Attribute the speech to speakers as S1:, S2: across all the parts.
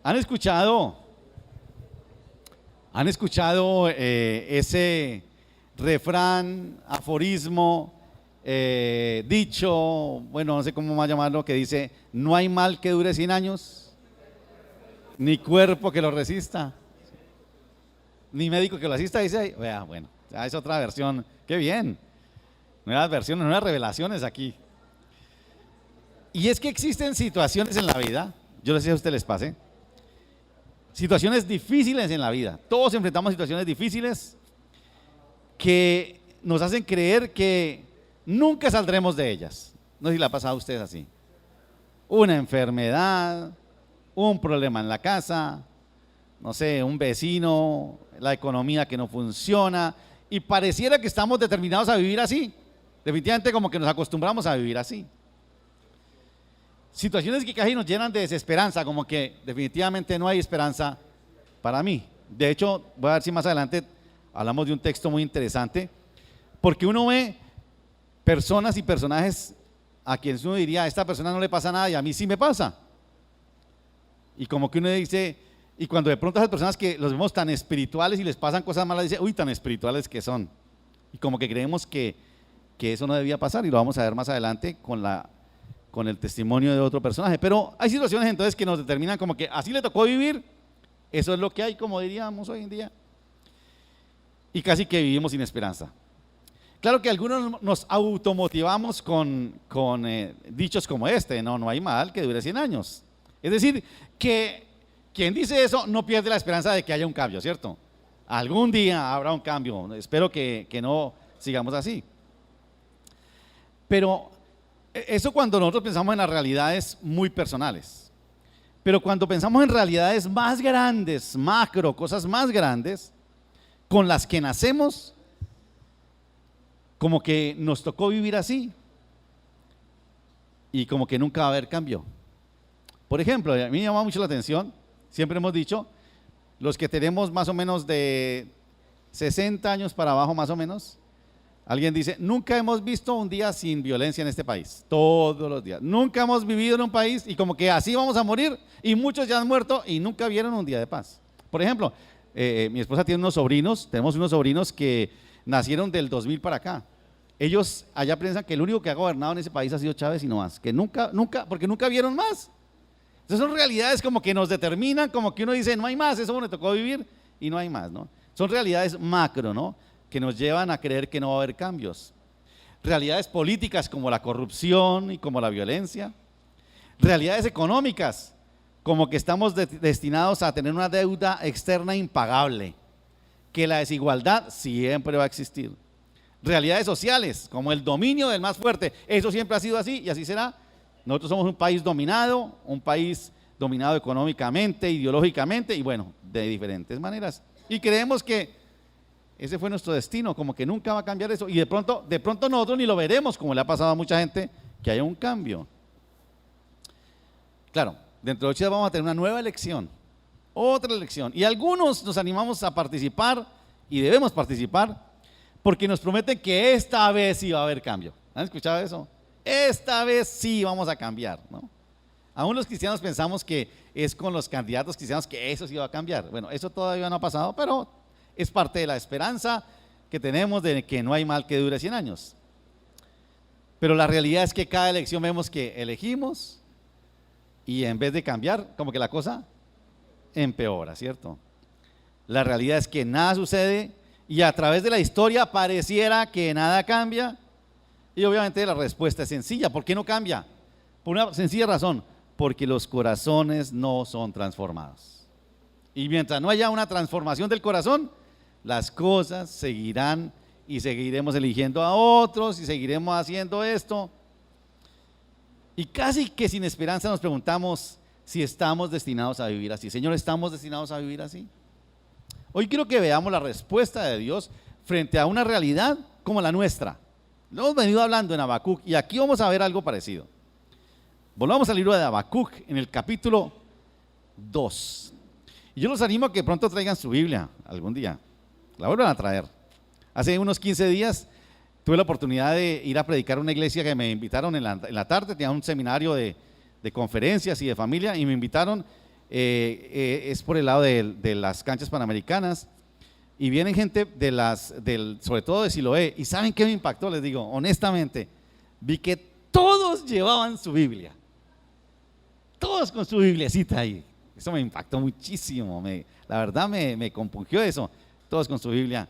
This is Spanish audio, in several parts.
S1: ¿Han escuchado, ese refrán, aforismo, dicho, bueno, no sé cómo más llamarlo, que dice, no hay mal que dure 100 años, ni cuerpo que lo resista, ni médico que lo asista? Dice ahí, vea, bueno, ya es otra versión, qué bien, nuevas versiones, nuevas revelaciones aquí. Y es que existen situaciones en la vida, yo no sé si a ustedes les pase, situaciones difíciles en la vida. Todos enfrentamos situaciones difíciles que nos hacen creer que nunca saldremos de ellas. No sé si le ha pasado a ustedes así. Una enfermedad, un problema en la casa, no sé, un vecino, la economía que no funciona, y pareciera que estamos determinados a vivir así. Definitivamente como que nos acostumbramos a vivir así. Situaciones que casi nos llenan de desesperanza, como que definitivamente no hay esperanza para mí. De hecho, voy a ver si más adelante hablamos de un texto muy interesante, porque uno ve personas y personajes a quienes uno diría, a esta persona no le pasa nada y a mí sí me pasa. Y como que uno dice, y cuando de pronto esas personas que los vemos tan espirituales y les pasan cosas malas, dice, uy, tan espirituales que son. Y como que creemos que eso no debía pasar, y lo vamos a ver más adelante con el testimonio de otro personaje. Pero hay situaciones entonces que nos determinan como que así le tocó vivir, eso es lo que hay, como diríamos hoy en día, y casi que vivimos sin esperanza. Claro que algunos nos automotivamos con dichos como este, no hay mal que dure 100 años. Es decir, que quien dice eso no pierde la esperanza de que haya un cambio, ¿cierto? Algún día habrá un cambio, espero que no sigamos así. Pero eso cuando nosotros pensamos en las realidades muy personales. Pero cuando pensamos en realidades más grandes, macro, cosas más grandes, con las que nacemos, como que nos tocó vivir así y como que nunca va a haber cambio. Por ejemplo, a mí me llama mucho la atención, siempre hemos dicho, los que tenemos más o menos de 60 años para abajo más o menos, alguien dice, nunca hemos visto un día sin violencia en este país, todos los días. Nunca hemos vivido en un país y como que así vamos a morir, y muchos ya han muerto y nunca vieron un día de paz. Por ejemplo, mi esposa tiene unos sobrinos, tenemos unos sobrinos que nacieron del 2000 para acá. Ellos allá piensan que el único que ha gobernado en ese país ha sido Chávez y no más, que nunca, porque nunca vieron más. Entonces son realidades como que nos determinan, como que uno dice, no hay más, eso me tocó vivir y no hay más, ¿no? Son realidades macro, ¿no?, que nos llevan a creer que no va a haber cambios. Realidades políticas como la corrupción y como la violencia. Realidades económicas como que estamos destinados a tener una deuda externa impagable, que la desigualdad siempre va a existir. Realidades sociales como el dominio del más fuerte, eso siempre ha sido así y así será. Nosotros somos un país dominado económicamente, ideológicamente y bueno, de diferentes maneras. Y creemos que ese fue nuestro destino, como que nunca va a cambiar eso. Y de pronto nosotros ni lo veremos, como le ha pasado a mucha gente, que haya un cambio. Claro, dentro de 8 días vamos a tener una nueva elección, otra elección. Y algunos nos animamos a participar y debemos participar porque nos prometen que esta vez sí va a haber cambio. ¿Han escuchado eso? Esta vez sí vamos a cambiar, ¿no? Aún los cristianos pensamos que es con los candidatos cristianos que eso sí va a cambiar. Bueno, eso todavía no ha pasado, pero es parte de la esperanza que tenemos de que no hay mal que dure 100 años. Pero la realidad es que cada elección vemos que elegimos y en vez de cambiar, como que la cosa empeora, ¿cierto? La realidad es que nada sucede y a través de la historia pareciera que nada cambia. Y obviamente la respuesta es sencilla. ¿Por qué no cambia? Por una sencilla razón, porque los corazones no son transformados. Y mientras no haya una transformación del corazón, las cosas seguirán y seguiremos eligiendo a otros y seguiremos haciendo esto. Y casi que sin esperanza nos preguntamos si estamos destinados a vivir así. Señor, ¿estamos destinados a vivir así? Hoy quiero que veamos la respuesta de Dios frente a una realidad como la nuestra. Lo hemos venido hablando en Habacuc y aquí vamos a ver algo parecido. Volvamos al libro de Habacuc en el capítulo 2. Y yo los animo a que pronto traigan su Biblia algún día. La vuelvan a traer. Hace unos 15 días tuve la oportunidad de ir a predicar a una iglesia que me invitaron en la tarde. Tenía un seminario de conferencias y de familia y me invitaron es por el lado de las canchas panamericanas, y vienen gente sobre todo de Siloé, y ¿saben qué me impactó? Les digo, honestamente, vi que todos llevaban su Biblia, todos con su bibliecita ahí. Eso me impactó muchísimo, la verdad me compungió eso, todos con su Biblia.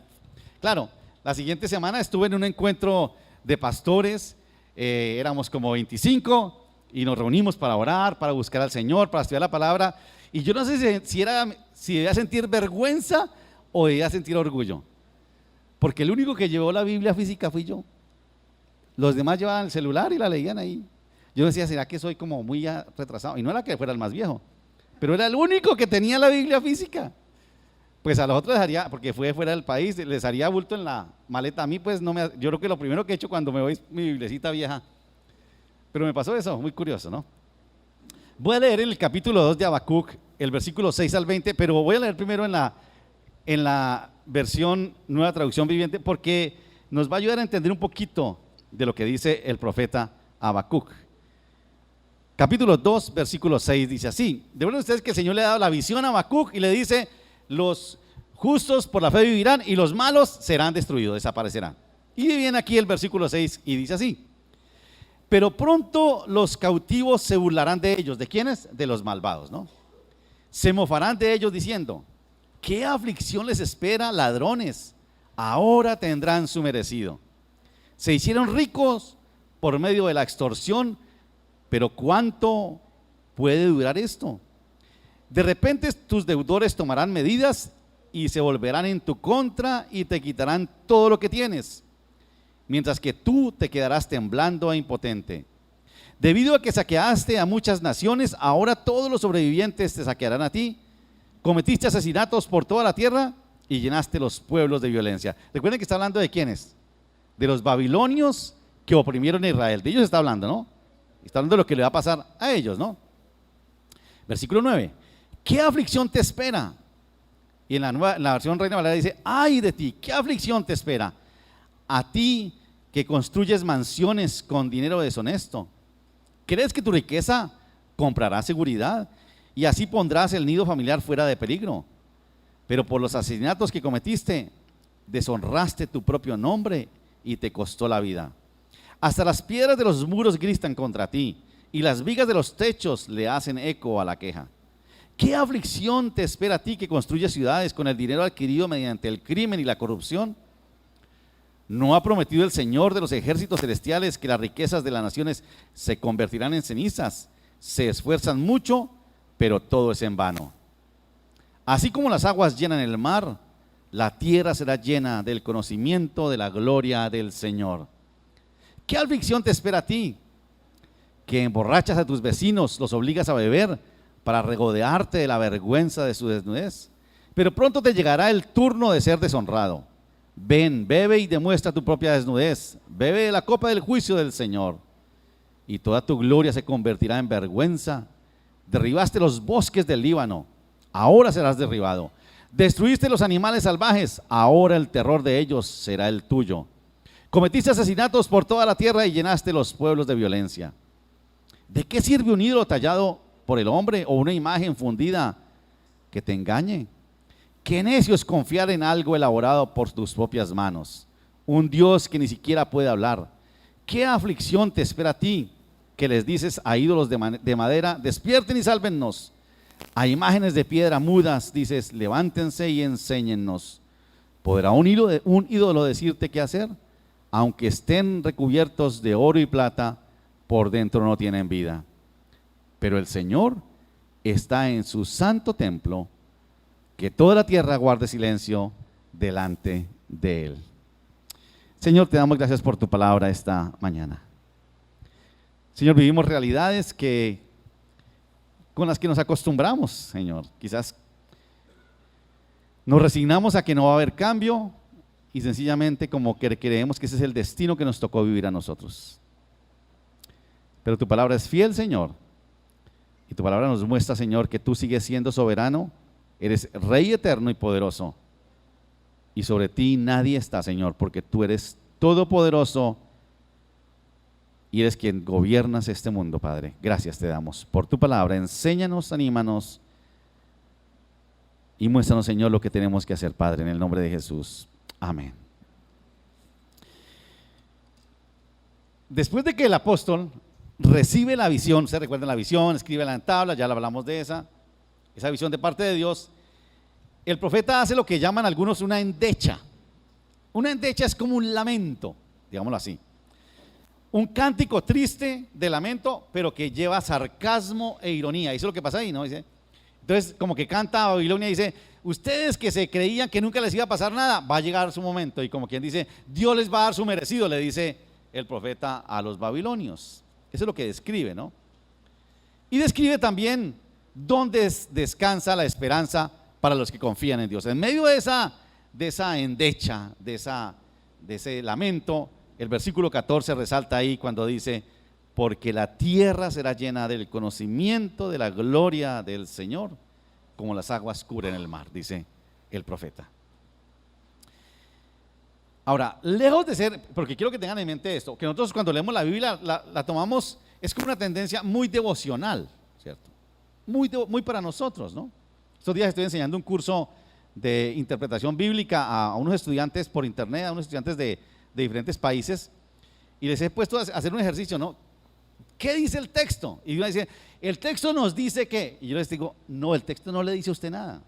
S1: Claro, la siguiente semana estuve en un encuentro de pastores, éramos como 25 y nos reunimos para orar, para buscar al Señor, para estudiar la palabra, y yo no sé si debía sentir vergüenza o debía sentir orgullo, porque el único que llevó la Biblia física fui yo. Los demás llevaban el celular y la leían ahí. Yo decía, ¿será que soy como muy retrasado? Y no era que fuera el más viejo, pero era el único que tenía la Biblia física. Pues a los otros les haría, porque fue fuera del país, les haría bulto en la maleta. A mí pues yo creo que lo primero que he hecho cuando me voy es mi biblecita vieja. Pero me pasó eso, muy curioso, ¿no? Voy a leer en el capítulo 2 de Habacuc, el versículo 6 al 20, pero voy a leer primero en la versión Nueva Traducción Viviente, porque nos va a ayudar a entender un poquito de lo que dice el profeta Habacuc. Capítulo 2, versículo 6 dice así: recuerden ustedes que el Señor le ha dado la visión a Habacuc y le dice: los justos por la fe vivirán y los malos serán destruidos, desaparecerán. Y viene aquí el versículo 6 y dice así: pero pronto los cautivos se burlarán de ellos. ¿De quiénes? De los malvados, ¿no? Se mofarán de ellos diciendo: ¿qué aflicción les espera, ladrones? Ahora tendrán su merecido. Se hicieron ricos por medio de la extorsión, pero ¿cuánto puede durar esto? De repente tus deudores tomarán medidas y se volverán en tu contra y te quitarán todo lo que tienes, mientras que tú te quedarás temblando e impotente. Debido a que saqueaste a muchas naciones, ahora todos los sobrevivientes te saquearán a ti. Cometiste asesinatos por toda la tierra y llenaste los pueblos de violencia. Recuerden que está hablando de quiénes, de los babilonios que oprimieron a Israel. De ellos está hablando, ¿no? Está hablando de lo que le va a pasar a ellos, ¿no? Versículo 9: ¿qué aflicción te espera? Y en la versión Reina Valera dice: ay de ti, ¿qué aflicción te espera? A ti que construyes mansiones con dinero deshonesto. ¿Crees que tu riqueza comprará seguridad? Y así pondrás el nido familiar fuera de peligro. Pero por los asesinatos que cometiste, deshonraste tu propio nombre y te costó la vida. Hasta las piedras de los muros gritan contra ti, y las vigas de los techos le hacen eco a la queja. ¿Qué aflicción te espera a ti que construyes ciudades con el dinero adquirido mediante el crimen y la corrupción? ¿No ha prometido el Señor de los ejércitos celestiales que las riquezas de las naciones se convertirán en cenizas? Se esfuerzan mucho, pero todo es en vano. Así como las aguas llenan el mar, la tierra será llena del conocimiento de la gloria del Señor. ¿Qué aflicción te espera a ti? Que emborrachas a tus vecinos, los obligas a beber para regodearte de la vergüenza de su desnudez. Pero pronto te llegará el turno de ser deshonrado. Ven, bebe y demuestra tu propia desnudez. Bebe de la copa del juicio del Señor, y toda tu gloria se convertirá en vergüenza. Derribaste los bosques del Líbano, ahora serás derribado. Destruiste los animales salvajes, ahora el terror de ellos será el tuyo. Cometiste asesinatos por toda la tierra y llenaste los pueblos de violencia. ¿De qué sirve un ídolo tallado por el hombre o una imagen fundida que te engañe? Qué necio es confiar en algo elaborado por tus propias manos, un Dios que ni siquiera puede hablar. ¿Qué aflicción te espera a ti que les dices a ídolos de madera: despierten y sálvennos? A imágenes de piedra mudas dices: levántense y enséñennos. ¿Podrá un ídolo decirte qué hacer? Aunque estén recubiertos de oro y plata, por dentro no tienen vida. Pero el Señor está en su santo templo, que toda la tierra guarde silencio delante de Él. Señor, te damos gracias por tu palabra esta mañana. Señor, vivimos realidades con las que nos acostumbramos, Señor. Quizás nos resignamos a que no va a haber cambio y sencillamente como que creemos que ese es el destino que nos tocó vivir a nosotros. Pero tu palabra es fiel, Señor, y tu palabra nos muestra, Señor, que tú sigues siendo soberano, eres Rey eterno y poderoso, y sobre ti nadie está, Señor, porque tú eres todopoderoso y eres quien gobiernas este mundo, Padre. Gracias te damos por tu palabra. Enséñanos, anímanos Y muéstranos, Señor, lo que tenemos que hacer, Padre, en el nombre de Jesús. Amén. Después de que el apóstol recibe la visión, ¿se recuerdan la visión? Escribe la tabla, ya la hablamos de esa visión de parte de Dios. El profeta hace lo que llaman algunos una endecha. Una endecha es como un lamento, digámoslo así. Un cántico triste de lamento, pero que lleva sarcasmo e ironía. Eso es lo que pasa ahí, ¿no? Dice, entonces, como que canta a Babilonia y dice, ustedes que se creían que nunca les iba a pasar nada, va a llegar su momento. Y como quien dice, Dios les va a dar su merecido, le dice el profeta a los babilonios. Eso es lo que describe, ¿no? Y describe también dónde descansa la esperanza para los que confían en Dios. En medio de esa endecha, de ese lamento, el versículo 14 resalta ahí cuando dice, porque la tierra será llena del conocimiento de la gloria del Señor, como las aguas cubren el mar, dice el profeta. Ahora, lejos de ser, porque quiero que tengan en mente esto, que nosotros cuando leemos la Biblia la tomamos, es como una tendencia muy devocional, ¿cierto? Muy para nosotros, ¿no? Estos días estoy enseñando un curso de interpretación bíblica a unos estudiantes por internet, a unos estudiantes de diferentes países, y les he puesto a hacer un ejercicio, ¿no? ¿Qué dice el texto? Y uno dice, el texto nos dice que, y yo les digo, no, el texto no le dice a usted nada.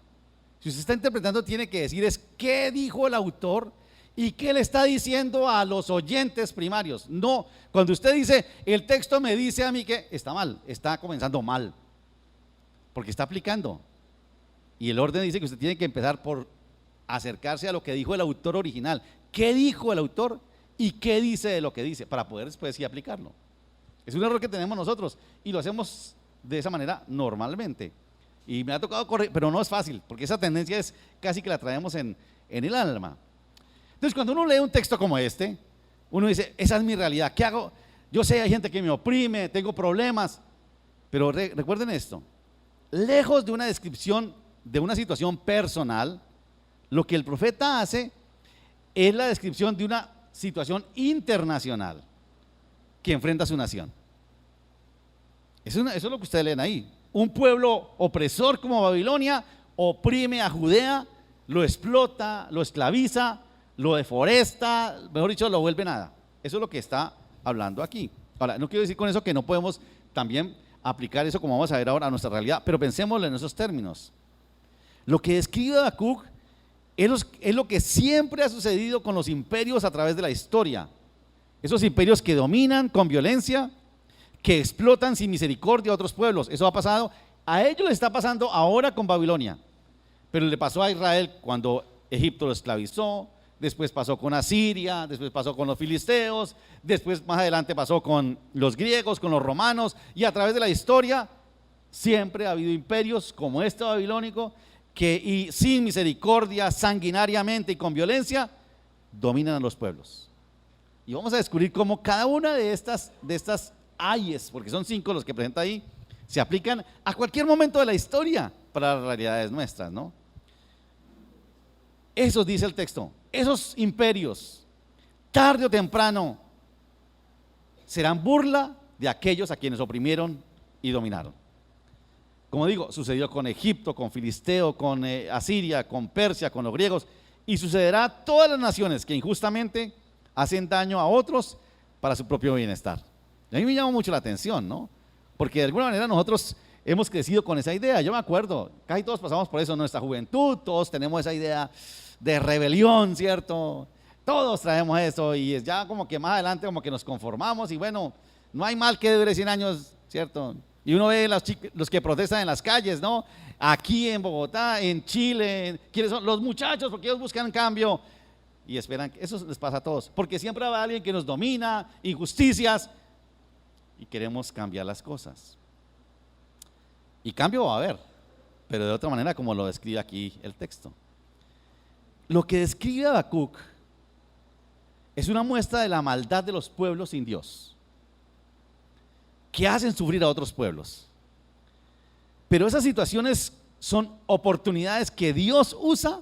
S1: Si usted está interpretando, tiene que decir es qué dijo el autor y qué le está diciendo a los oyentes primarios. No, cuando usted dice, el texto me dice a mí que, está mal, está comenzando mal, porque está aplicando. Y el orden dice que usted tiene que empezar por acercarse a lo que dijo el autor original. ¿Qué dijo el autor y qué dice de lo que dice? Para poder después sí aplicarlo. Es un error que tenemos nosotros y lo hacemos de esa manera normalmente. Y me ha tocado correr, pero no es fácil, porque esa tendencia es casi que la traemos en el alma. Entonces, cuando uno lee un texto como este, uno dice, esa es mi realidad, ¿qué hago? Yo sé, hay gente que me oprime, tengo problemas, pero recuerden esto, lejos de una descripción de una situación personal, lo que el profeta hace es la descripción de una situación internacional que enfrenta a su nación. Eso es lo que ustedes leen ahí. Un pueblo opresor como Babilonia oprime a Judea, lo explota, lo esclaviza, lo deforesta, mejor dicho, lo vuelve nada. Eso es lo que está hablando aquí. Ahora, no quiero decir con eso que no podemos también aplicar eso, como vamos a ver ahora, a nuestra realidad, pero pensémoslo en esos términos. Lo que describe Habacuc es lo que siempre ha sucedido con los imperios a través de la historia. Esos imperios que dominan con violencia, que explotan sin misericordia a otros pueblos. Eso ha pasado, a ellos les está pasando ahora con Babilonia, pero le pasó a Israel cuando Egipto lo esclavizó, después pasó con Asiria, después pasó con los filisteos, después más adelante pasó con los griegos, con los romanos, y a través de la historia siempre ha habido imperios como este babilónico que y sin misericordia, sanguinariamente y con violencia dominan a los pueblos. Y vamos a descubrir cómo cada una de estas ayes, porque son 5 los que presenta ahí, se aplican a cualquier momento de la historia para las realidades nuestras, ¿no? Eso dice el texto, esos imperios, tarde o temprano, serán burla de aquellos a quienes oprimieron y dominaron. Como digo, sucedió con Egipto, con Filisteo, con Asiria, con Persia, con los griegos, y sucederá a todas las naciones que injustamente hacen daño a otros para su propio bienestar. Y a mí me llama mucho la atención, ¿no? Porque de alguna manera nosotros hemos crecido con esa idea. Yo me acuerdo, casi todos pasamos por eso en nuestra juventud, todos tenemos esa idea de rebelión, ¿cierto? Todos traemos eso y es ya como que más adelante como que nos conformamos y bueno, no hay mal que dure 100 años, ¿cierto? Y uno ve los que protestan en las calles, ¿no? Aquí en Bogotá, en Chile, ¿quiénes son? Los muchachos, porque ellos buscan cambio y esperan, eso les pasa a todos, porque siempre va alguien que nos domina, injusticias, y queremos cambiar las cosas. Y cambio va a haber, pero de otra manera como lo describe aquí el texto. Lo que describe Habacuc es una muestra de la maldad de los pueblos sin Dios, que hacen sufrir a otros pueblos. Pero esas situaciones son oportunidades que Dios usa,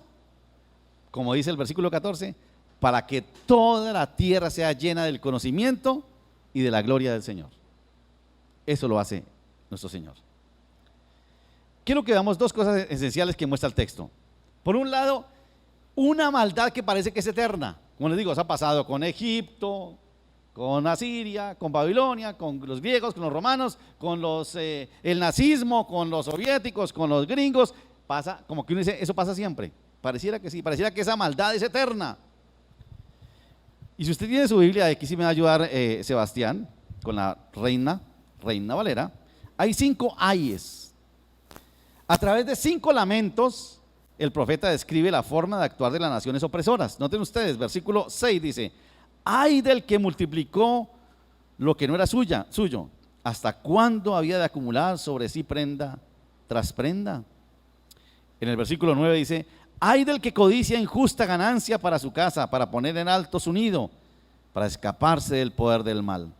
S1: como dice el versículo 14, para que toda la tierra sea llena del conocimiento y de la gloria del Señor. Eso lo hace nuestro Señor. quiero que veamos dos cosas esenciales que muestra el texto. Por un lado, una maldad que parece que es eterna. Como les digo, eso ha pasado con Egipto, con Asiria, con Babilonia, con los griegos, con los romanos, con el nazismo, con los soviéticos, con los gringos. Pasa, como que uno dice, eso pasa siempre. Pareciera que sí, pareciera que esa maldad es eterna. Y si usted tiene su Biblia, aquí sí me va a ayudar Sebastián, con la Reina Valera. Hay 5 ayes. A través de 5 lamentos, el profeta describe la forma de actuar de las naciones opresoras. Noten ustedes, versículo 6 dice: ay del que multiplicó lo que no era suyo, ¿hasta cuándo había de acumular sobre sí prenda tras prenda? En el versículo 9 dice: ay del que codicia injusta ganancia para su casa, para poner en alto su nido, para escaparse del poder del mal.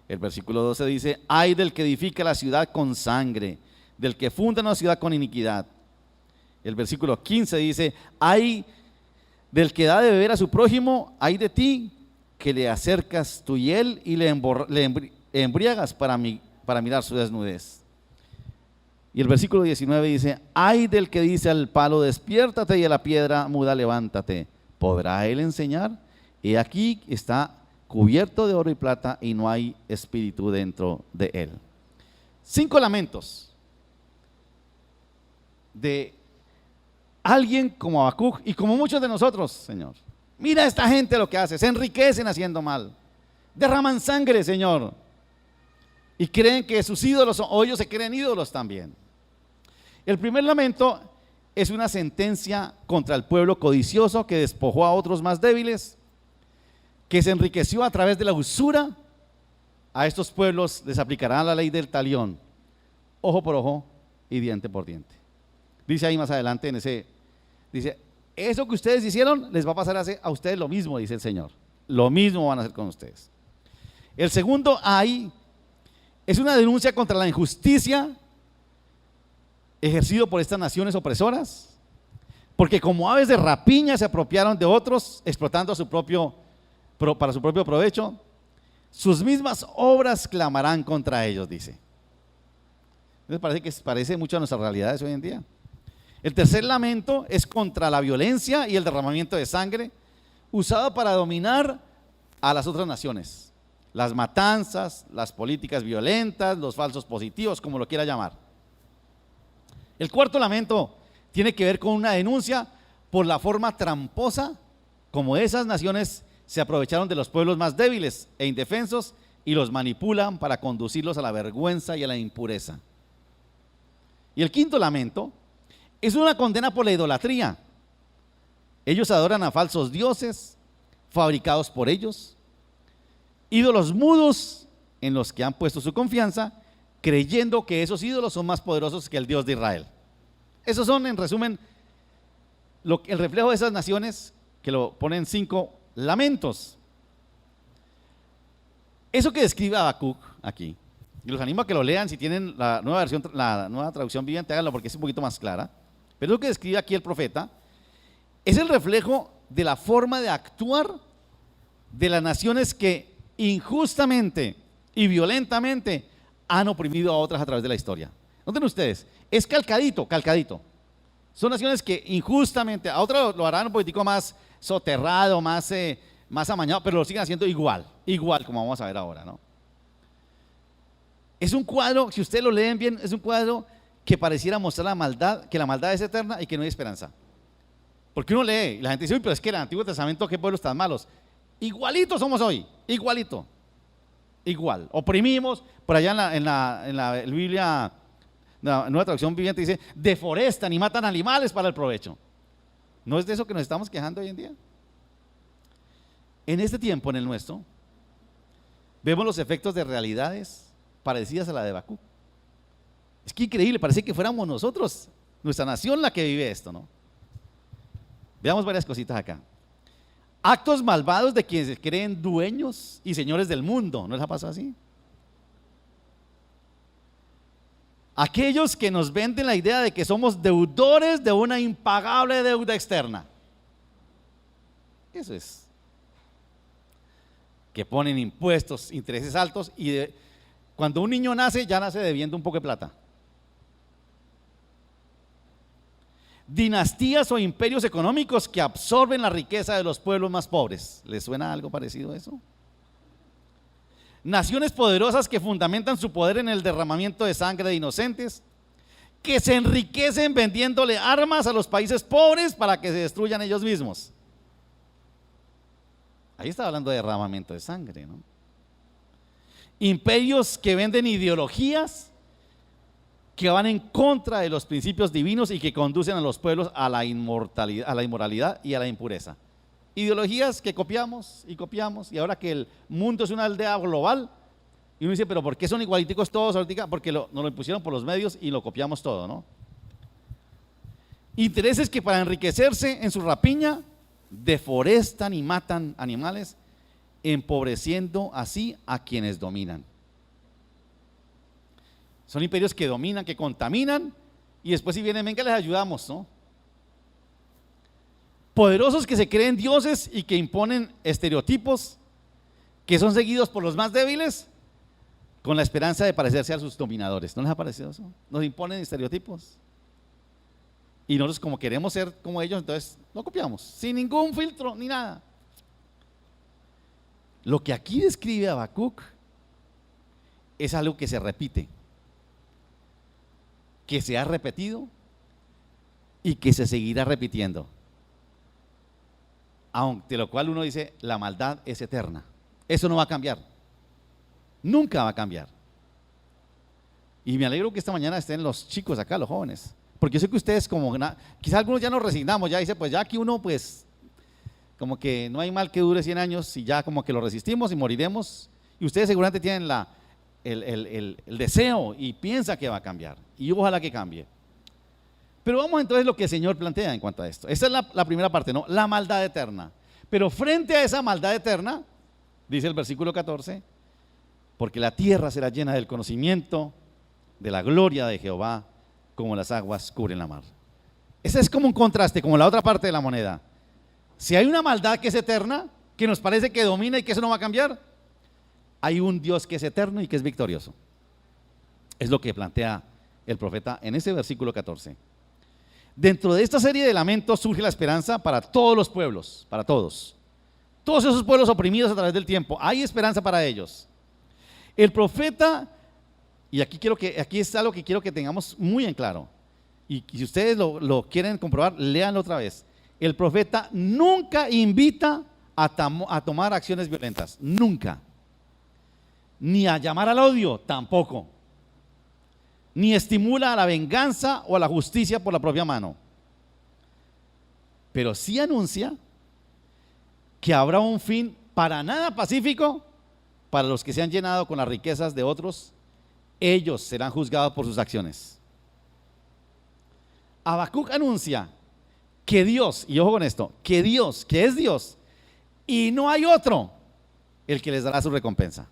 S1: El versículo 12 dice: ay del que edifica la ciudad con sangre, del que funda una ciudad con iniquidad. El versículo 15 dice: ay del que da de beber a su prójimo, ay de ti que le acercas tu hiel y le embriagas para mirar su desnudez. Y el versículo 19 dice: ay del que dice al palo, despiértate, y a la piedra muda, levántate. ¿Podrá él enseñar? Y aquí está cubierto de oro y plata, y no hay espíritu dentro de él. 5 lamentos de alguien como Habacuc y como muchos de nosotros, Señor. Mira esta gente lo que hace, se enriquecen haciendo mal, derraman sangre, Señor, y creen que sus ídolos, o ellos se creen ídolos también. El primer lamento es una sentencia contra el pueblo codicioso que despojó a otros más débiles, que se enriqueció a través de la usura. A estos pueblos les aplicará la ley del talión, ojo por ojo y diente por diente. Dice ahí más adelante dice: eso que ustedes hicieron les va a pasar a ustedes lo mismo, dice el Señor. Lo mismo van a hacer con ustedes. El segundo ay es una denuncia contra la injusticia ejercido por estas naciones opresoras, porque como aves de rapiña se apropiaron de otros, explotando para su propio provecho. Sus mismas obras clamarán contra ellos, dice. Entonces parece mucho a nuestras realidades hoy en día. El tercer lamento es contra la violencia y el derramamiento de sangre usado para dominar a las otras naciones. Las matanzas, las políticas violentas, los falsos positivos, como lo quiera llamar. El cuarto lamento tiene que ver con una denuncia por la forma tramposa como esas naciones se aprovecharon de los pueblos más débiles e indefensos y los manipulan para conducirlos a la vergüenza y a la impureza. Y el quinto lamento es una condena por la idolatría. Ellos adoran a falsos dioses fabricados por ellos, ídolos mudos en los que han puesto su confianza, creyendo que esos ídolos son más poderosos que el Dios de Israel. Esos son, en resumen, el reflejo de esas naciones, que lo ponen 5 lamentos. Eso que describe Habacuc aquí, y los animo a que lo lean. Si tienen la nueva traducción viviente, háganlo porque es un poquito más clara. Pero lo que describe aquí el profeta es el reflejo de la forma de actuar de las naciones que injustamente y violentamente han oprimido a otras a través de la historia. Noten ustedes, es calcadito. Son naciones que injustamente, a otras lo harán un poquitico más soterrado, más amañado, pero lo siguen haciendo igual como vamos a ver ahora, ¿no? Es un cuadro, si ustedes lo leen bien, es un cuadro que pareciera mostrar la maldad, que la maldad es eterna y que no hay esperanza. Porque uno lee y la gente dice: uy, pero es que el Antiguo Testamento, qué pueblos tan malos. Igualitos somos hoy, igual. Oprimimos, por allá en la Biblia, la nueva traducción viviente dice: deforestan y matan animales para el provecho. ¿No es de eso que nos estamos quejando hoy en día? En este tiempo, en el nuestro, vemos los efectos de realidades parecidas a la de Habacuc. Es que increíble, parece que fuéramos nosotros, nuestra nación, la que vive esto, ¿no? Veamos varias cositas acá. Actos malvados de quienes se creen dueños y señores del mundo. ¿No les ha pasado así? Aquellos que nos venden la idea de que somos deudores de una impagable deuda externa. Eso es. Que ponen impuestos, intereses altos, y cuando un niño nace, ya nace debiendo un poco de plata. dinastías o imperios económicos que absorben la riqueza de los pueblos más pobres. ¿Les suena algo parecido a eso? Naciones poderosas que fundamentan su poder en el derramamiento de sangre de inocentes, que se enriquecen vendiéndole armas a los países pobres para que se destruyan ellos mismos. Ahí está hablando de derramamiento de sangre, ¿no? Imperios que venden ideologías que van en contra de los principios divinos y que conducen a los pueblos a la inmoralidad y a la impureza. Ideologías que copiamos y ahora que el mundo es una aldea global, y uno dice, pero ¿por qué son igualiticos todos ahorita? Porque nos lo impusieron por los medios y lo copiamos todo, ¿no? Intereses que para enriquecerse en su rapiña deforestan y matan animales, empobreciendo así a quienes dominan. Son imperios que dominan, que contaminan, y después si vienen, venga, les ayudamos, ¿no? Poderosos que se creen dioses y que imponen estereotipos que son seguidos por los más débiles con la esperanza de parecerse a sus dominadores. ¿No les ha parecido eso? Nos imponen estereotipos y nosotros, como queremos ser como ellos, entonces lo copiamos sin ningún filtro ni nada. Lo que aquí describe Habacuc es algo que se repite, que se ha repetido y que se seguirá repitiendo, de lo cual uno dice, la maldad es eterna. Eso no va a cambiar, nunca va a cambiar. Y me alegro que esta mañana estén los chicos acá, los jóvenes, porque yo sé que ustedes quizás algunos ya nos resignamos, ya dice, pues ya aquí uno pues como que no hay mal que dure 100 años y ya como que lo resistimos y moriremos, y ustedes seguramente tienen el deseo y piensa que va a cambiar, y ojalá que cambie. Pero vamos entonces a lo que el Señor plantea en cuanto a esto. Esa es la primera parte, ¿no? La maldad eterna. Pero frente a esa maldad eterna, dice el versículo 14, porque la tierra será llena del conocimiento de la gloria de Jehová, como las aguas cubren la mar. Ese es como un contraste, como la otra parte de la moneda. Si hay una maldad que es eterna, que nos parece que domina y que eso no va a cambiar, hay un Dios que es eterno y que es victorioso. Es lo que plantea el profeta en ese versículo 14. Dentro de esta serie de lamentos surge la esperanza para todos los pueblos, para todos esos pueblos oprimidos a través del tiempo. Hay esperanza para ellos. El profeta, y aquí es algo que quiero que tengamos muy en claro, y si ustedes lo quieren comprobar, léanlo otra vez. El profeta nunca invita a tomar acciones violentas, nunca. Ni a llamar al odio, tampoco. Ni estimula a la venganza o a la justicia por la propia mano. Pero sí anuncia que habrá un fin para nada pacífico para los que se han llenado con las riquezas de otros. Ellos serán juzgados por sus acciones. Habacuc anuncia que Dios, y ojo con esto, que Dios, que es Dios, y no hay otro, el que les dará su recompensa.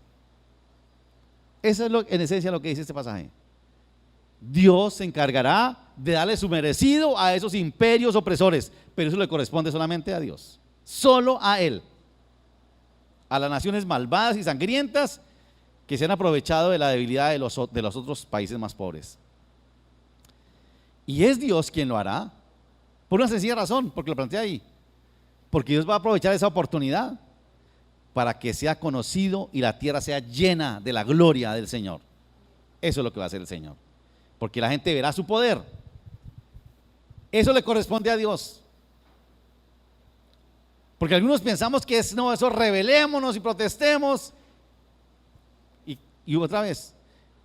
S1: Eso es en esencia lo que dice este pasaje. Dios se encargará de darle su merecido a esos imperios opresores, pero eso le corresponde solamente a Dios, solo a Él. A las naciones malvadas y sangrientas que se han aprovechado de la debilidad de los otros países más pobres. Y es Dios quien lo hará, por una sencilla razón, porque lo plantea ahí, porque Dios va a aprovechar esa oportunidad para que sea conocido y la tierra sea llena de la gloria del Señor. Eso es lo que va a hacer el Señor, porque la gente verá su poder. Eso le corresponde a Dios. Porque algunos pensamos que no, eso rebelémonos y protestemos. Y otra vez,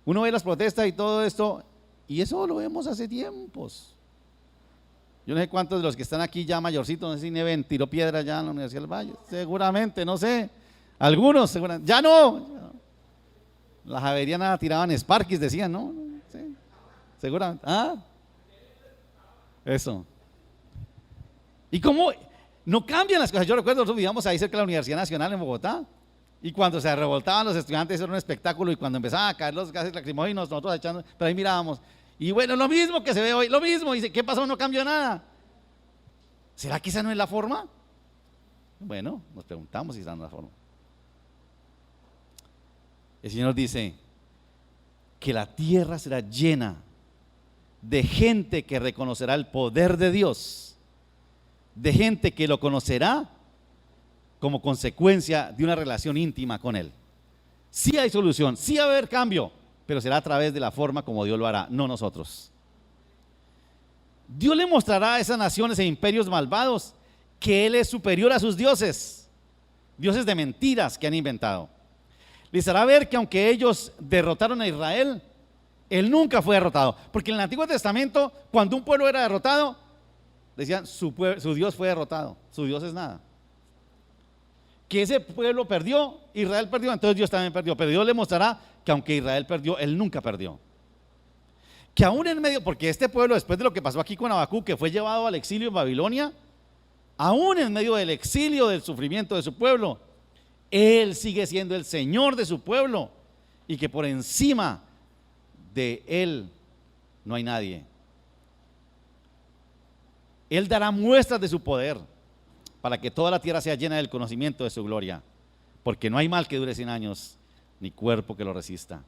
S1: uno ve las protestas y todo esto, y eso lo vemos hace tiempos. Yo no sé cuántos de los que están aquí ya mayorcitos, no sé si Neven tiró piedra ya en la Universidad del Valle, seguramente, no sé. Algunos, seguramente, ya no. La Javeriana tiraban Sparkis, decían, ¿no? Sí, seguramente. ¿Ah? Eso. ¿Y cómo? No cambian las cosas. Yo recuerdo, nosotros vivíamos ahí cerca de la Universidad Nacional en Bogotá, y cuando se revoltaban los estudiantes era un espectáculo, y cuando empezaban a caer los gases lacrimógenos, nosotros echando, pero ahí mirábamos, y bueno, lo mismo que se ve hoy, lo mismo, y dice, ¿qué pasó? No cambió nada. ¿Será que esa no es la forma? Bueno, nos preguntamos si esa no es la forma. El Señor dice que la tierra será llena de gente que reconocerá el poder de Dios, de gente que lo conocerá como consecuencia de una relación íntima con Él. Sí hay solución, sí va a haber cambio, pero será a través de la forma como Dios lo hará, no nosotros. Dios le mostrará a esas naciones e imperios malvados que Él es superior a sus dioses, dioses de mentiras que han inventado. Les hará ver que aunque ellos derrotaron a Israel, Él nunca fue derrotado. Porque en el Antiguo Testamento, cuando un pueblo era derrotado, decían su Dios fue derrotado, su Dios es nada. Que ese pueblo perdió, Israel perdió, entonces Dios también perdió. Pero Dios le mostrará que aunque Israel perdió, Él nunca perdió. Que aún en medio, porque este pueblo, después de lo que pasó aquí con Habacuc, que fue llevado al exilio en Babilonia, aún en medio del exilio, del sufrimiento de su pueblo, Él sigue siendo el Señor de su pueblo, y que por encima de Él no hay nadie. Él dará muestras de su poder para que toda la tierra sea llena del conocimiento de su gloria, porque no hay mal que dure 100 años, ni cuerpo que lo resista.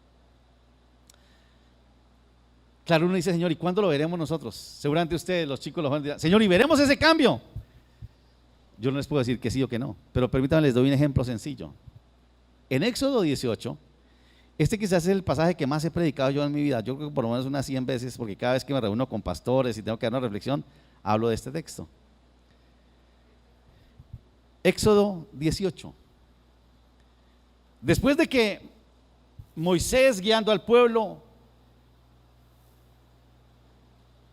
S1: Claro, uno dice, Señor, ¿y cuándo lo veremos nosotros? Seguramente ustedes, los chicos, los jóvenes dirán, Señor, ¿y veremos ese cambio? Yo no les puedo decir que sí o que no, pero permítanme, les doy un ejemplo sencillo. En Éxodo 18, este quizás es el pasaje que más he predicado yo en mi vida, yo creo que por lo menos unas 100 veces, porque cada vez que me reúno con pastores y tengo que dar una reflexión, hablo de este texto. Éxodo 18. Después de que Moisés, guiando al pueblo,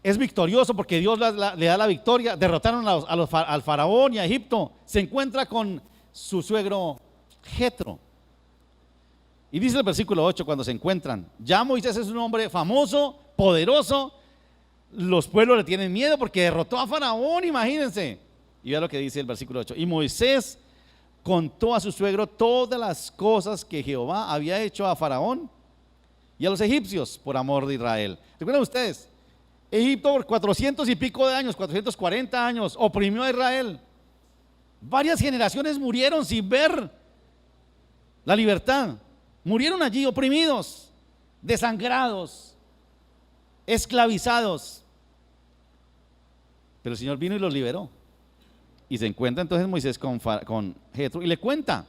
S1: es victorioso porque Dios le da la victoria, derrotaron al faraón y a Egipto, se encuentra con su suegro Jetro. Y dice el versículo 8, cuando se encuentran, ya Moisés es un hombre famoso, poderoso, los pueblos le tienen miedo porque derrotó a faraón, imagínense. Y vea lo que dice el versículo 8, y Moisés contó a su suegro todas las cosas que Jehová había hecho a faraón y a los egipcios por amor de Israel. ¿Recuerdan ustedes? Egipto por 400 y pico de años, 440 años, oprimió a Israel. Varias generaciones murieron sin ver la libertad. Murieron allí oprimidos, desangrados, esclavizados. Pero el Señor vino y los liberó. Y se encuentra entonces Moisés con Jetro y le cuenta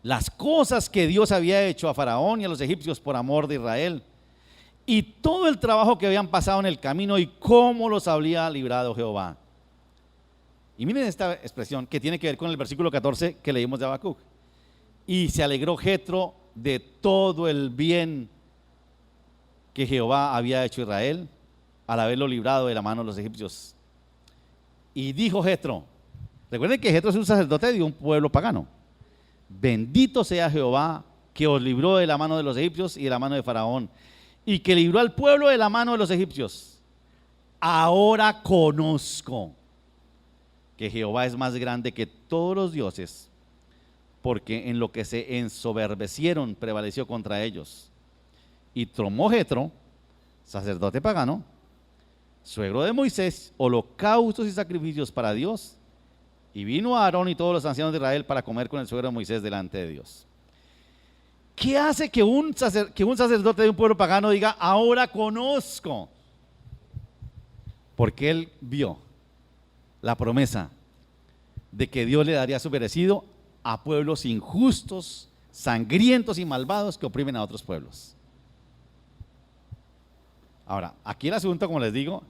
S1: las cosas que Dios había hecho a faraón y a los egipcios por amor de Israel, y todo el trabajo que habían pasado en el camino y cómo los había librado Jehová. Y miren esta expresión que tiene que ver con el versículo 14 que leímos de Habacuc. Y se alegró Jetro de todo el bien que Jehová había hecho a Israel al haberlo librado de la mano de los egipcios. Y dijo Jetro, recuerden que Jetro es un sacerdote de un pueblo pagano: bendito sea Jehová que os libró de la mano de los egipcios y de la mano de faraón, y que libró al pueblo de la mano de los egipcios. Ahora conozco que Jehová es más grande que todos los dioses, porque en lo que se ensoberbecieron prevaleció contra ellos. Y tomó Jetro, sacerdote pagano, suegro de Moisés, holocaustos y sacrificios para Dios, y vino a Aarón y todos los ancianos de Israel para comer con el suegro de Moisés delante de Dios. ¿Qué hace que un sacerdote de un pueblo pagano diga, ahora conozco? Porque él vio la promesa de que Dios le daría su merecido a pueblos injustos, sangrientos y malvados que oprimen a otros pueblos. Ahora, aquí el asunto, como les digo,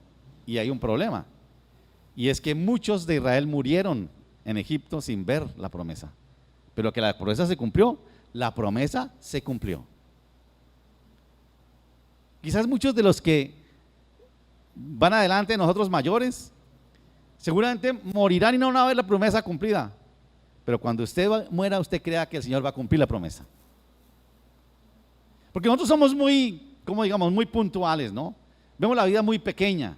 S1: y hay un problema, y es que muchos de Israel murieron en Egipto sin ver la promesa, pero que la promesa se cumplió. La promesa se cumplió. Quizás muchos de los que van adelante de nosotros mayores, seguramente morirán y no van a ver la promesa cumplida, pero cuando usted muera, usted crea que el Señor va a cumplir la promesa. Porque nosotros somos muy, como digamos, muy puntuales, ¿no? Vemos la vida muy pequeña,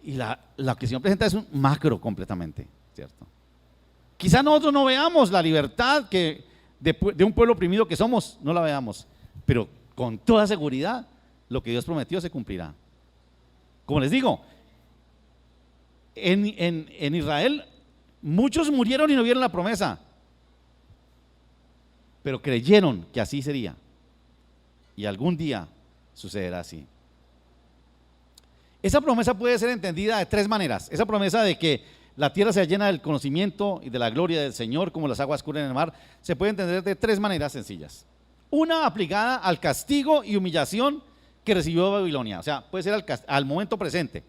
S1: y la que el Señor presenta es un macro completamente, ¿cierto? Quizás nosotros no veamos la libertad que de un pueblo oprimido que somos, no la veamos, pero con toda seguridad lo que Dios prometió se cumplirá. Como les digo, en Israel muchos murieron y no vieron la promesa, pero creyeron que así sería, y algún día sucederá así. Esa promesa puede ser entendida de tres maneras. Esa promesa de que la tierra sea llena del conocimiento y de la gloria del Señor, como las aguas cubren el mar, se puede entender de tres maneras sencillas. Una aplicada al castigo y humillación que recibió Babilonia, o sea, puede ser al momento presente.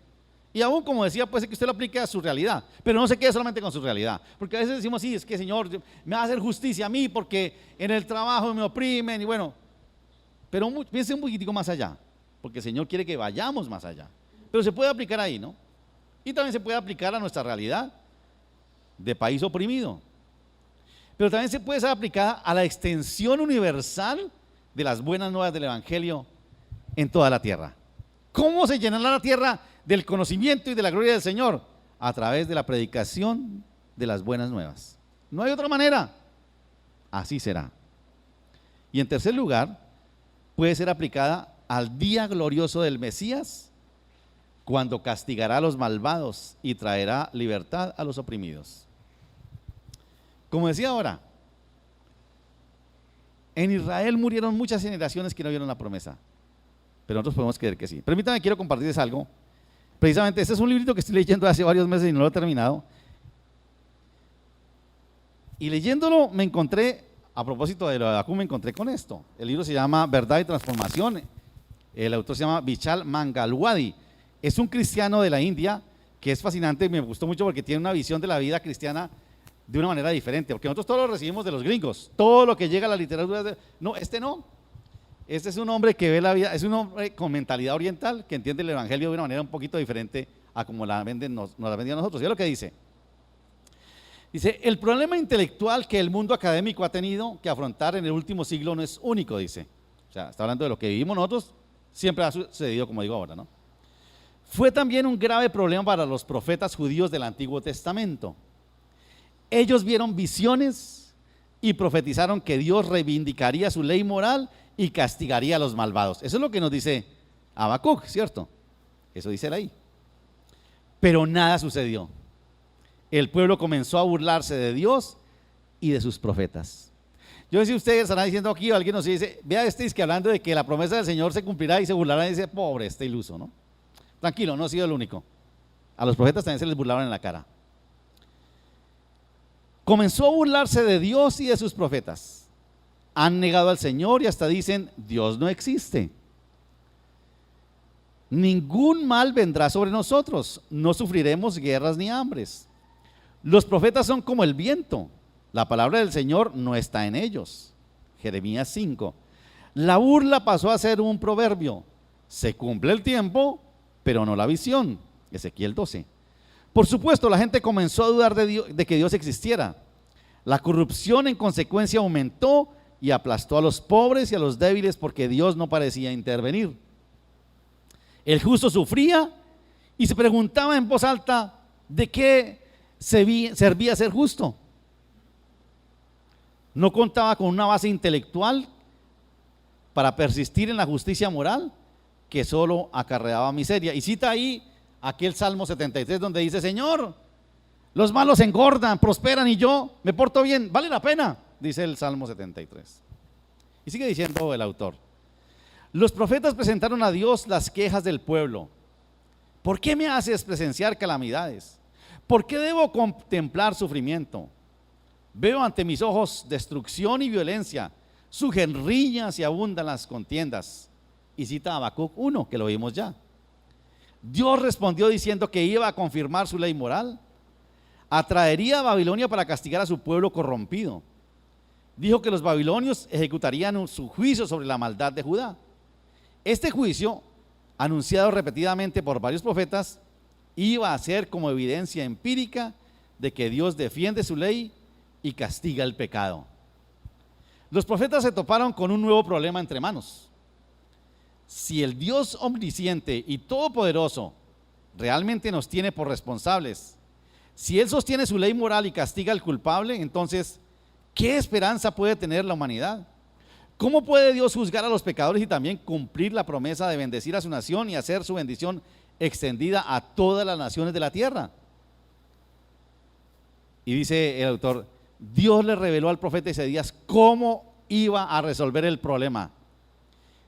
S1: Y aún, como decía, puede ser que usted lo aplique a su realidad, pero no se quede solamente con su realidad. Porque a veces decimos, sí, es que Señor me va a hacer justicia a mí porque en el trabajo me oprimen y bueno, pero piense un poquitico más allá, porque el Señor quiere que vayamos más allá. Pero se puede aplicar ahí, ¿no? Y también se puede aplicar a nuestra realidad de país oprimido. Pero también se puede ser aplicada a la extensión universal de las buenas nuevas del Evangelio en toda la tierra. ¿Cómo se llenará la tierra del conocimiento y de la gloria del Señor? A través de la predicación de las buenas nuevas. No hay otra manera. Así será. Y en tercer lugar, puede ser aplicada al día glorioso del Mesías, cuando castigará a los malvados y traerá libertad a los oprimidos. Como decía ahora, en Israel murieron muchas generaciones que no vieron la promesa, pero nosotros podemos creer que sí. Permítanme, quiero compartirles algo. Precisamente, este es un librito que estoy leyendo hace varios meses y no lo he terminado. Y leyéndolo me encontré, a propósito de lo de Habacuc, me encontré con esto. El libro se llama Verdad y Transformación. El autor se llama Vishal Mangalwadi. Es un cristiano de la India que es fascinante y me gustó mucho porque tiene una visión de la vida cristiana de una manera diferente, porque nosotros todos lo recibimos de los gringos, todo lo que llega a la literatura, no, no. Este es un hombre que ve la vida, es un hombre con mentalidad oriental que entiende el evangelio de una manera un poquito diferente a como nos la vendían a nosotros. ¿Y es lo que dice? Dice, el problema intelectual que el mundo académico ha tenido que afrontar en el último siglo no es único, dice. O sea, está hablando de lo que vivimos nosotros, siempre ha sucedido, como digo ahora, ¿no? Fue también un grave problema para los profetas judíos del Antiguo Testamento. Ellos vieron visiones y profetizaron que Dios reivindicaría su ley moral y castigaría a los malvados. Eso es lo que nos dice Habacuc, ¿cierto? Eso dice él ahí. Pero nada sucedió. El pueblo comenzó a burlarse de Dios y de sus profetas. Yo no sé si ustedes estarán diciendo aquí, o alguien nos dice, vea es que hablando de que la promesa del Señor se cumplirá y se burlará, y dice, pobre, este iluso, ¿no? Tranquilo, no ha sido el único. A los profetas también se les burlaban en la cara. Comenzó a burlarse de Dios y de sus profetas. Han negado al Señor y hasta dicen, Dios no existe. Ningún mal vendrá sobre nosotros, no sufriremos guerras ni hambres. Los profetas son como el viento, la palabra del Señor no está en ellos. Jeremías 5. La burla pasó a ser un proverbio. Se cumple el tiempo, pero no la visión. Ezequiel 12. Por supuesto, la gente comenzó a dudar de que Dios existiera. La corrupción en consecuencia aumentó y aplastó a los pobres y a los débiles porque Dios no parecía intervenir. El justo sufría y se preguntaba en voz alta, ¿de qué servía ser justo? No contaba con una base intelectual para persistir en la justicia moral que solo acarreaba miseria. Y cita ahí aquel Salmo 73 donde dice, Señor, los malos engordan, prosperan y yo me porto bien, vale la pena, dice el Salmo 73. Y sigue diciendo el autor, los profetas presentaron a Dios las quejas del pueblo. ¿Por qué me haces presenciar calamidades? ¿Por qué debo contemplar sufrimiento? Veo ante mis ojos destrucción y violencia, surgen riñas y abundan las contiendas. Y cita Habacuc 1, que lo vimos ya. Dios respondió diciendo que iba a confirmar su ley moral, atraería a Babilonia para castigar a su pueblo corrompido. Dijo que los babilonios ejecutarían su juicio sobre la maldad de Judá. Este juicio, anunciado repetidamente por varios profetas, iba a ser como evidencia empírica de que Dios defiende su ley y castiga el pecado. Los profetas se toparon con un nuevo problema entre manos. Si el Dios omnisciente y todopoderoso realmente nos tiene por responsables, si Él sostiene su ley moral y castiga al culpable, entonces, ¿qué esperanza puede tener la humanidad? ¿Cómo puede Dios juzgar a los pecadores y también cumplir la promesa de bendecir a su nación y hacer su bendición extendida a todas las naciones de la tierra? Y dice el autor, Dios le reveló al profeta Isaías cómo iba a resolver el problema.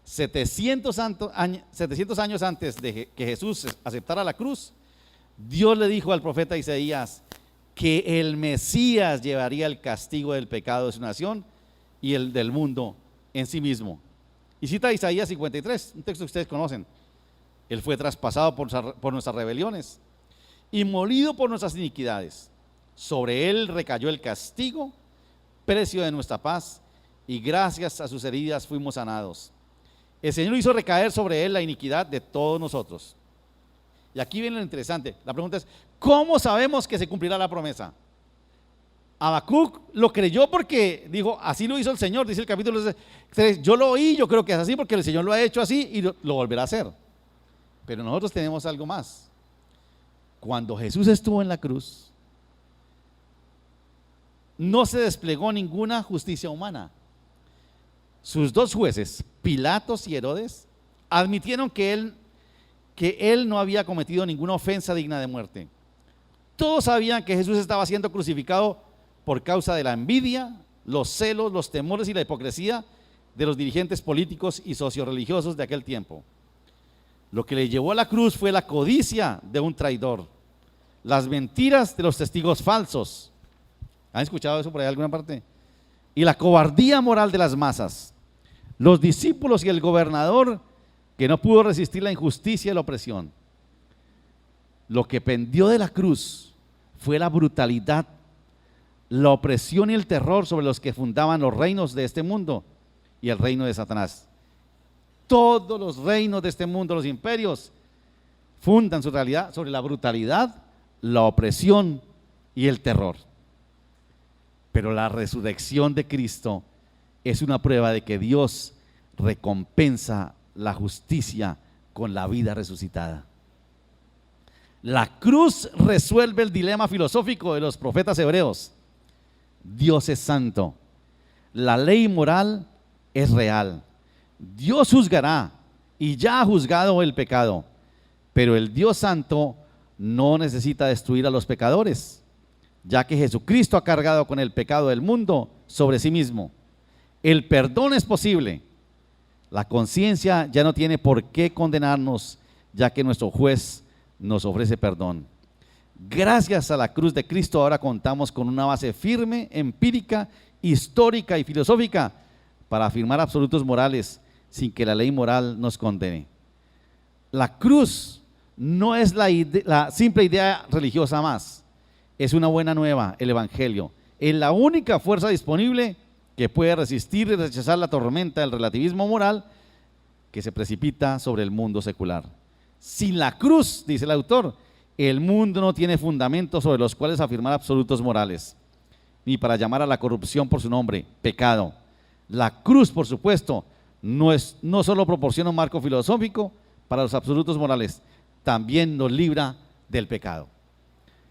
S1: 700 años antes de que Jesús aceptara la cruz, Dios le dijo al profeta Isaías que el Mesías llevaría el castigo del pecado de su nación y el del mundo en sí mismo. Y cita Isaías 53, un texto que ustedes conocen. Él fue traspasado por nuestras rebeliones y molido por nuestras iniquidades. Sobre él recayó el castigo, precio de nuestra paz, y gracias a sus heridas fuimos sanados. El Señor hizo recaer sobre él la iniquidad de todos nosotros. Y aquí viene lo interesante. La pregunta es, ¿cómo sabemos que se cumplirá la promesa? Habacuc lo creyó porque dijo, así lo hizo el Señor, dice el capítulo 3, yo lo oí, yo creo que es así porque el Señor lo ha hecho así y lo volverá a hacer. Pero nosotros tenemos algo más. Cuando Jesús estuvo en la cruz, no se desplegó ninguna justicia humana. Sus dos jueces, Pilatos y Herodes, admitieron que él no había cometido ninguna ofensa digna de muerte. Todos sabían que Jesús estaba siendo crucificado por causa de la envidia, los celos, los temores y la hipocresía de los dirigentes políticos y socioreligiosos de aquel tiempo. Lo que le llevó a la cruz fue la codicia de un traidor, las mentiras de los testigos falsos. ¿Han escuchado eso por ahí en alguna parte? Y la cobardía moral de las masas. Los discípulos y el gobernador que no pudo resistir la injusticia y la opresión. Lo que pendió de la cruz fue la brutalidad, la opresión y el terror sobre los que fundaban los reinos de este mundo y el reino de Satanás. Todos los reinos de este mundo, los imperios, fundan su realidad sobre la brutalidad, la opresión y el terror. Pero la resurrección de Cristo es una prueba de que Dios recompensa la justicia con la vida resucitada. La cruz resuelve el dilema filosófico de los profetas hebreos. Dios es santo, la ley moral es real. Dios juzgará y ya ha juzgado el pecado, pero el Dios santo no necesita destruir a los pecadores, ya que Jesucristo ha cargado con el pecado del mundo sobre sí mismo. El perdón es posible. La conciencia ya no tiene por qué condenarnos, ya que nuestro juez nos ofrece perdón. Gracias a la cruz de Cristo ahora contamos con una base firme, empírica, histórica y filosófica para afirmar absolutos morales sin que la ley moral nos condene. La cruz no es la simple idea religiosa más, es una buena nueva, el Evangelio. Es la única fuerza disponible que puede resistir y rechazar la tormenta del relativismo moral que se precipita sobre el mundo secular. Sin la cruz, dice el autor, el mundo no tiene fundamentos sobre los cuales afirmar absolutos morales, ni para llamar a la corrupción por su nombre, pecado. La cruz, por supuesto, no solo proporciona un marco filosófico para los absolutos morales, también nos libra del pecado.